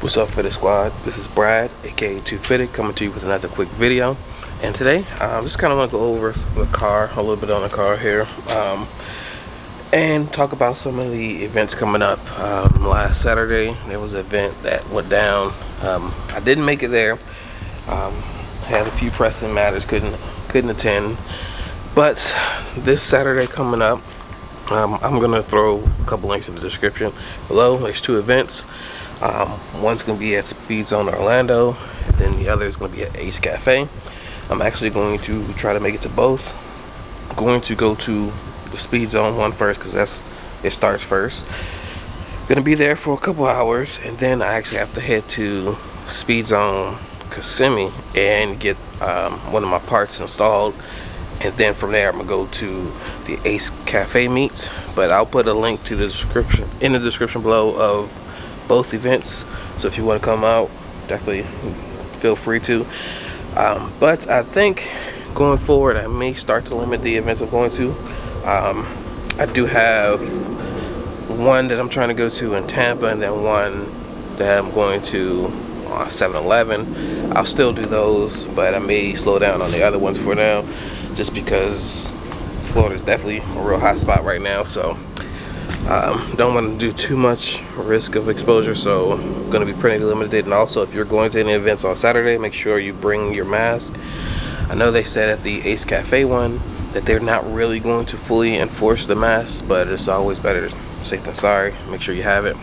What's up, Fitted Squad? This is Brad, aka Too Fitted, coming to you with another quick video. And today, I just kind of want to go over the car, a little bit on the car here, and talk about some of the events coming up. Last Saturday, there was an event that went down. I didn't make it there. Had a few pressing matters, couldn't attend. But this Saturday coming up, I'm gonna throw a couple links in the description below. There's two events. One's going to be at Speed Zone Orlando, and then the other is going to be at Ace Cafe. I'm actually going to try to make it to both. I'm going to go to the Speed Zone one first because it starts first. Going to be there for a couple hours, and then I actually have to head to Speed Zone Kissimmee and get one of my parts installed. And then from there, I'm gonna go to the Ace Cafe meets. But I'll put a link to the description in the description below of both events, so if you want to come out, definitely feel free to. But I think going forward, I may start to limit the events I'm going to. I do have one that I'm trying to go to in Tampa, and then one that I'm going to 7-Eleven. I'll still do those, but I may slow down on the other ones for now, just because Florida's definitely a real hot spot right now. So don't want to do too much risk of exposure, so I'm going to be pretty limited. And also, if you're going to any events on Saturday, make sure you bring your mask. I know they said at the Ace Cafe one that they're not really going to fully enforce the mask, but it's always better safe than sorry. Make sure you have it.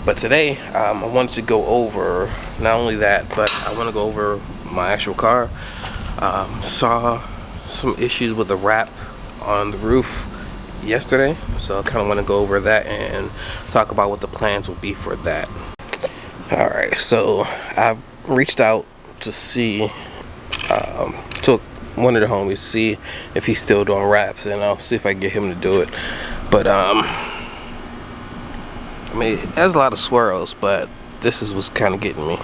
But today, I wanted to go over not only that, but I want to go over my actual car. Saw some issues with the wrap on the roof yesterday, so I kind of want to go over that and talk about what the plans would be for that. Alright, so I've reached out to see to one of the homies, see if he's still doing wraps, and I'll see if I can get him to do it. But I mean, it has a lot of swirls, but this is what's kind of getting me.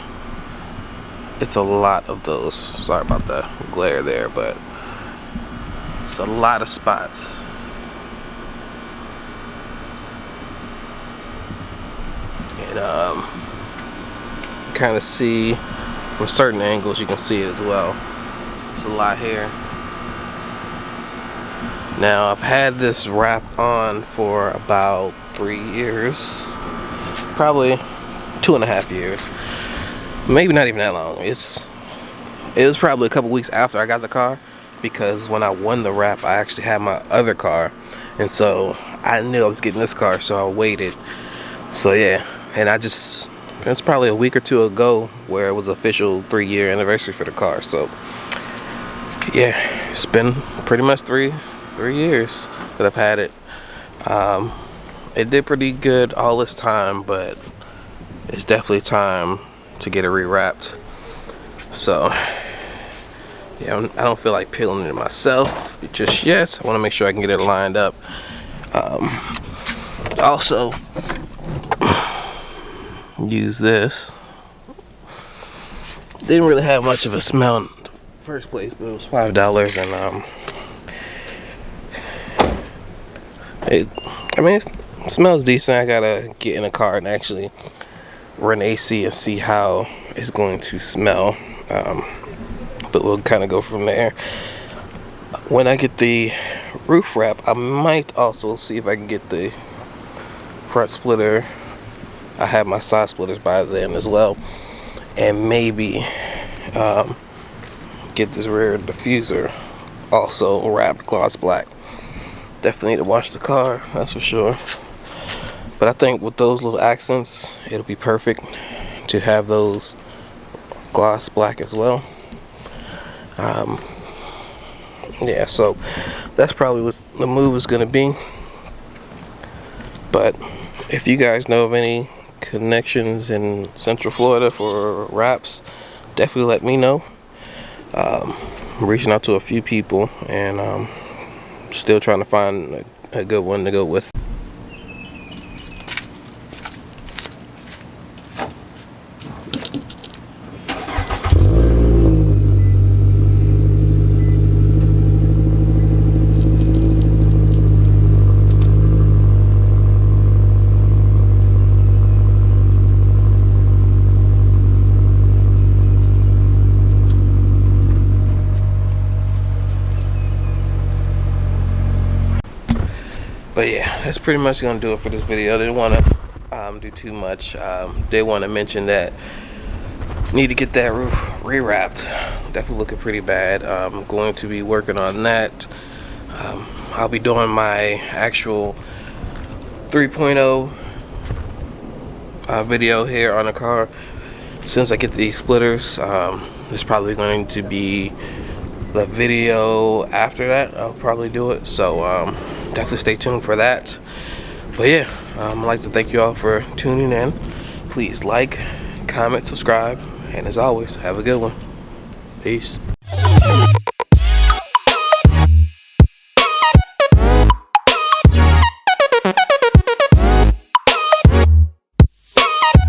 It's a lot of those. Sorry about the glare there, but it's a lot of spots. And kind of see from certain angles, you can see it as well. There's a lot here. Now, I've had this wrap on for about 3 years, probably 2.5 years, maybe not even that long. It was probably a couple weeks after I got the car, because when I won the wrap, I actually had my other car, and so I knew I was getting this car, so I waited. So yeah. And it's probably a week or two ago where it was official 3-year anniversary for the car. So yeah, it's been pretty much three years that I've had it. It did pretty good all this time, but it's definitely time to get it rewrapped. So yeah, I don't feel like peeling it myself just yet. I want to make sure I can get it lined up. Also, use this. Didn't really have much of a smell in the first place, but it was $5, and it smells decent. I gotta get in a car and actually run AC and see how it's going to smell, but we'll kind of go from there. When I get the roof wrap, I might also see if I can get the front splitter. I have my side splitters by then as well, and maybe get this rear diffuser also wrapped gloss black. Definitely need to wash the car, that's for sure. But I think with those little accents, it'll be perfect to have those gloss black as well. Yeah, so that's probably what the move is going to be. But if you guys know of any connections in Central Florida for wraps, definitely let me know. I'm reaching out to a few people, and still trying to find a good one to go with. But yeah, that's pretty much gonna do it for this video. I didn't want to do too much. Did want to mention that need to get that roof rewrapped. Definitely looking pretty bad. I'm going to be working on that. I'll be doing my actual 3.0 video here on the car. As soon as I get these splitters, there's probably going to be the video after that. I'll probably do it. So definitely stay tuned for that. But yeah, I'd like to thank you all for tuning in. Please like, comment, subscribe, and as always, have a good one. Peace.